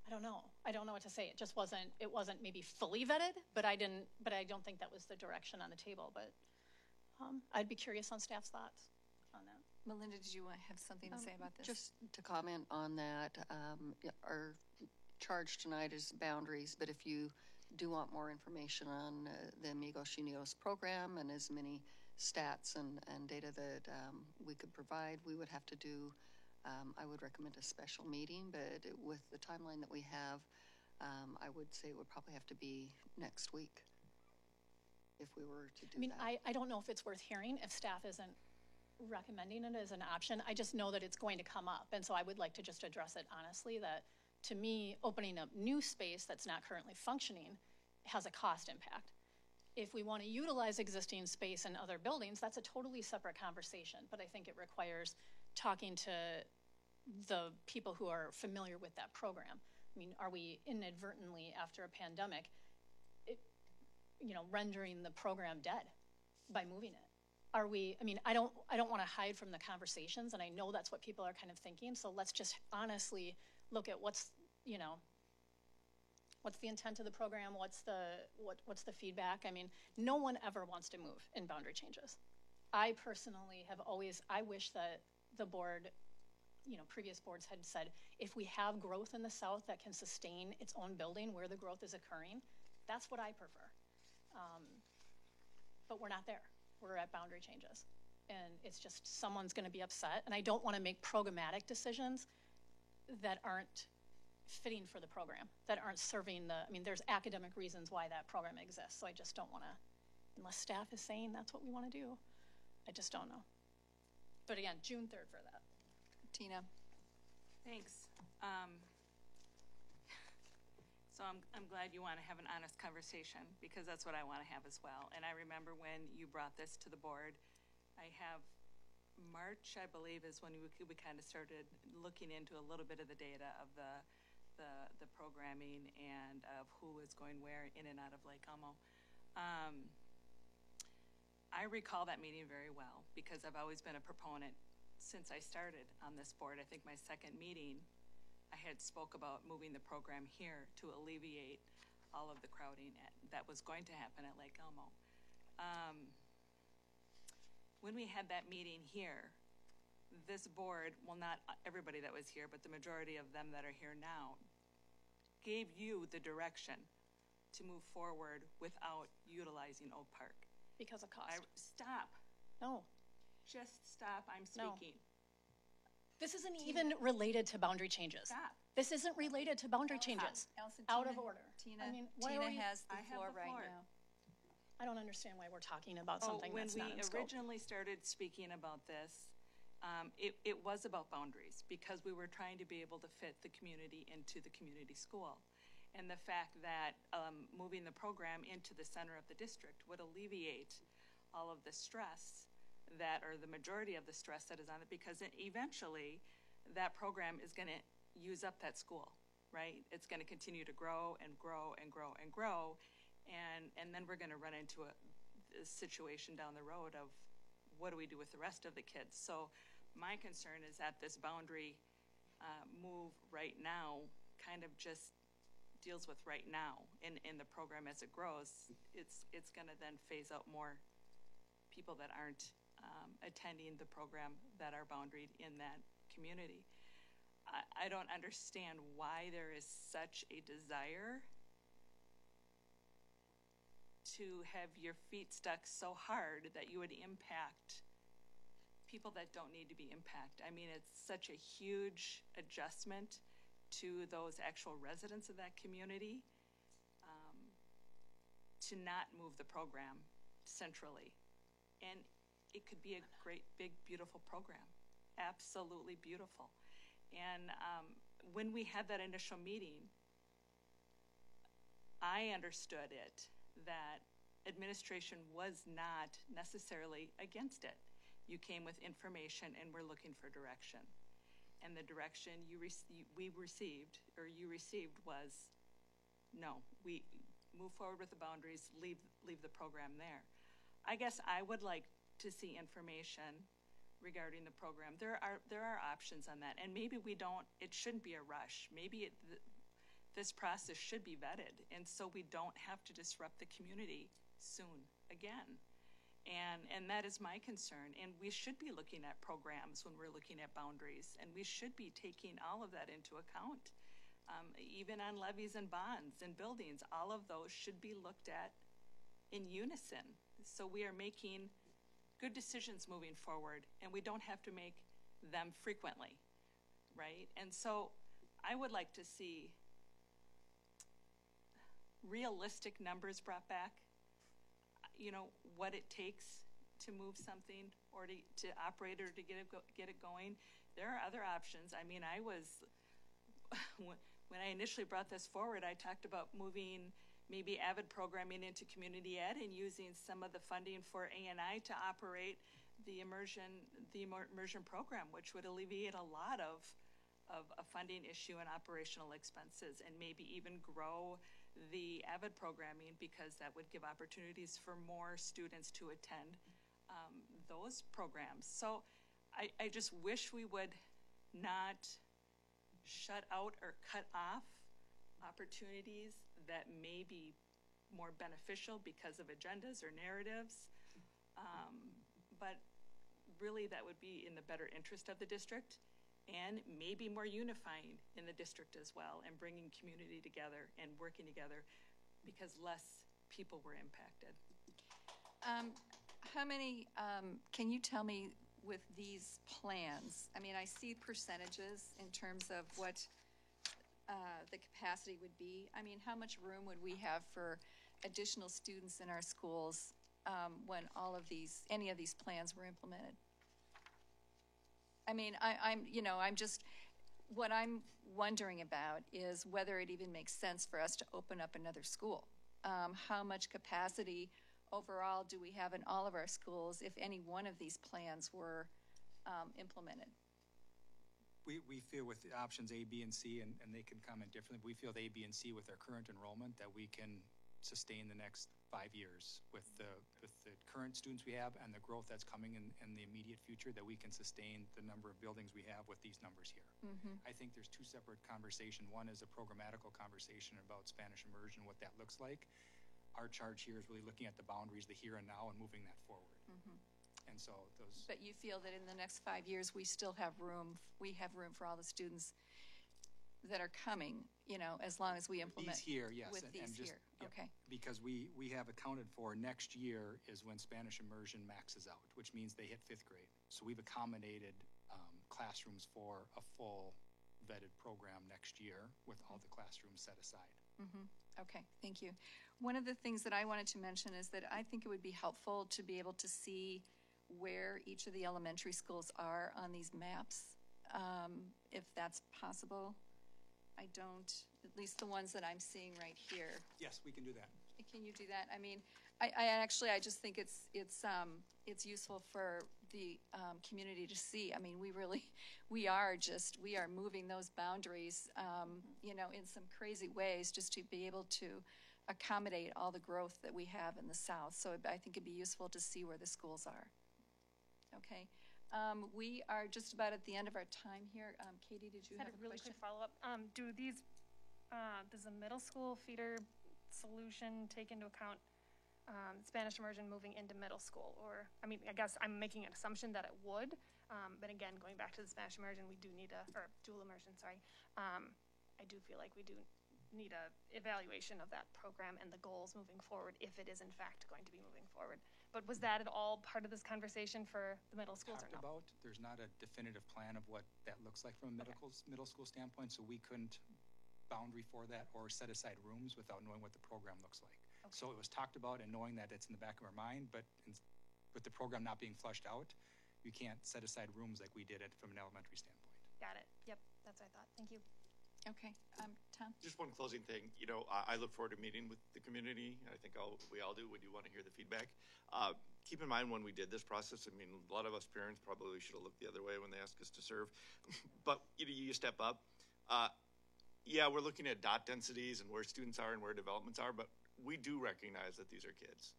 I don't know what to say. It just wasn't maybe fully vetted, but I don't think that was the direction on the table. But I'd be curious on staff's thoughts on that. Melinda, did you want to have something to say about this? Just to comment on that, our charge tonight is boundaries, but if you do want more information on the Amigos Unidos program and as many stats and data that we could provide, we would have to do, I would recommend a special meeting, but with the timeline that we have, I would say it would probably have to be next week if we were to do that. I don't know if it's worth hearing if staff isn't recommending it as an option. I just know that it's going to come up, and so I would like to just address it honestly that to me, opening up new space that's not currently functioning has a cost impact. If we want to utilize existing space in other buildings, that's a totally separate conversation, but I think it requires talking to the people who are familiar with that program. I mean, are we inadvertently, after a pandemic, rendering the program dead by moving it? Are we, I don't want to hide from the conversations, and I know that's what people are kind of thinking, so let's just honestly look at what's the intent of the program, what's the feedback. No one ever wants to move in boundary changes. I personally I wish that the board, previous boards had said, if we have growth in the south that can sustain its own building where the growth is occurring, that's what I prefer. But we're not there. We're at boundary changes. And it's just someone's going to be upset. And I don't want to make programmatic decisions that aren't fitting for the program, that aren't serving there's academic reasons why that program exists. So I just don't want to, unless staff is saying that's what we want to do, I just don't know. But again, June 3rd for that. Tina. Thanks. So I'm glad you want to have an honest conversation because that's what I want to have as well. And I remember when you brought this to the board, I have March, I believe, is when we kind of started looking into a little bit of the data of the programming and of who is going where in and out of Lake Elmo. I recall that meeting very well because I've always been a proponent since I started on this board. I think my second meeting, I had spoke about moving the program here to alleviate all of the crowding that was going to happen at Lake Elmo. When we had that meeting here, this board, well, not everybody that was here, but the majority of them that are here now, gave you the direction to move forward without utilizing Oak Park. Because of cost. Stop. No. Just stop. I'm speaking. No. This isn't even related to boundary changes. Stop. This isn't related to boundary changes. Allison, Out Tina, of order. Tina, Tina has the I have floor the right floor. now. I don't understand why we're talking about something that's not in When we scope. originally started speaking about this, it was about boundaries because we were trying to be able to fit the community into the community school. And the fact that moving the program into the center of the district would alleviate all of the stress or the majority of the stress that is on it, because eventually that program is going to use up that school, right? It's going to continue to grow and grow and grow and grow. And then we're going to run into a situation down the road of what do we do with the rest of the kids? So my concern is that this boundary move right now kind of just deals with right now in the program as it grows. It's going to then phase out more people that aren't attending the program that are boundaried in that community. I don't understand why there is such a desire to have your feet stuck so hard that you would impact people that don't need to be impacted. I mean, it's such a huge adjustment to those actual residents of that community to not move the program centrally. And it could be a great, big, beautiful program. Absolutely beautiful. And when we had that initial meeting, I understood it that administration was not necessarily against it. You came with information and we're looking for direction. And the direction you received was, no, we move forward with the boundaries, leave the program there. I guess I would like to see information regarding the program. There are options on that, and maybe we don't. It shouldn't be a rush. Maybe this process should be vetted, and so we don't have to disrupt the community soon again. And that is my concern. And we should be looking at programs when we're looking at boundaries, and we should be taking all of that into account. Even on levies and bonds and buildings, all of those should be looked at in unison. So we are making good decisions moving forward, and we don't have to make them frequently, right? And so I would like to see realistic numbers brought back, you know, what it takes to move something or to operate or to get it going. There are other options. I mean, when I initially brought this forward, I talked about moving maybe AVID programming into community ed and using some of the funding for A&I to operate the immersion program, which would alleviate a lot of a funding issue and operational expenses, and maybe even grow the AVID programming, because that would give opportunities for more students to attend those programs. So I just wish we would not shut out or cut off opportunities that may be more beneficial because of agendas or narratives. But really that would be in the better interest of the district, and maybe more unifying in the district as well, and bringing community together and working together because less people were impacted. How many, can you tell me with these plans? I mean, I see percentages in terms of what the capacity would be. I mean, how much room would we have for additional students in our schools when any of these plans were implemented? I mean, what I'm wondering about is whether it even makes sense for us to open up another school. How much capacity overall do we have in all of our schools if any one of these plans were implemented? We feel with the options A, B, and C, and they can comment differently, we feel with A, B, and C with our current enrollment that we can sustain the next 5 years with the current students we have and the growth that's coming in the immediate future, that we can sustain the number of buildings we have with these numbers here. Mm-hmm. I think there's two separate conversations. One is a programmatical conversation about Spanish immersion, what that looks like. Our charge here is really looking at the boundaries, the here and now, and moving that forward. Mm-hmm. And so those. But you feel that in the next 5 years, we still have room, for all the students that are coming, as long as we implement. These here, yes. With these here, yep, okay. Because we have accounted for next year is when Spanish immersion maxes out, which means they hit 5th grade. So we've accommodated classrooms for a full vetted program next year with all the classrooms set aside. Mm-hmm. Okay, thank you. One of the things that I wanted to mention is that I think it would be helpful to be able to see where each of the elementary schools are on these maps, if that's possible. I don't, at least the ones that I'm seeing right here. Yes, we can do that. Can you do that? I mean, I just think it's useful for the community to see. I mean, we are moving those boundaries, in some crazy ways, just to be able to accommodate all the growth that we have in the South. So I think it'd be useful to see where the schools are. Okay. We are just about at the end of our time here. Katie, did you have a really question? quick follow-up. Does a middle school feeder solution take into account Spanish immersion moving into middle school? Or, I mean, I guess I'm making an assumption that it would, but again, going back to the Spanish immersion, we do need or dual immersion, sorry. I do feel like we do need a evaluation of that program and the goals moving forward, if it is in fact going to be moving forward. But was that at all part of this conversation for the middle schools or Talked no? about, there's not a definitive plan of what that looks like from a middle school standpoint, so we couldn't boundary for that or set aside rooms without knowing what the program looks like. Okay. So it was talked about and knowing that it's in the back of our mind, but with the program not being flushed out, you can't set aside rooms like we did it from an elementary standpoint. Got it. Yep, that's what I thought. Thank you. Okay, Tom? Just one closing thing. You know, I look forward to meeting with the community. I think we all do. We do want to hear the feedback. Keep in mind when we did this process, I mean, a lot of us parents probably should have looked the other way when they asked us to serve. But you step up. Yeah, we're looking at dot densities and where students are and where developments are, but we do recognize that these are kids.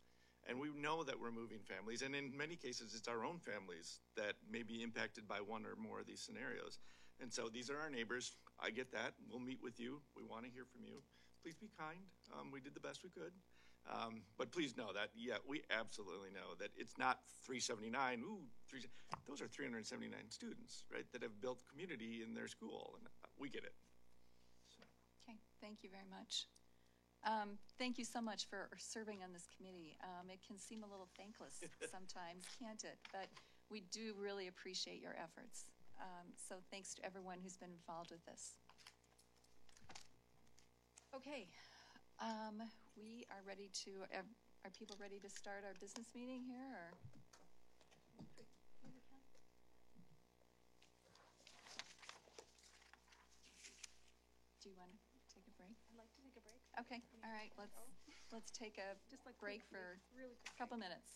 And we know that we're moving families. And in many cases, it's our own families that may be impacted by one or more of these scenarios. And so these are our neighbors. I get that. We'll meet with you. We want to hear from you. Please be kind. We did the best we could. But please know that, yeah, we absolutely know that it's not 379. Those are 379 students, right, that have built community in their school. And we get it. So. Okay, thank you very much. Thank you so much for serving on this committee. It can seem a little thankless sometimes, can't it? But we do really appreciate your efforts. So thanks to everyone who's been involved with this. Okay, we are ready to, are people ready to start our business meeting here, or? Do you want to take a break? I'd like to take a break. Okay, all right, let's take a Just like break quickly, for really a quick couple break. minutes.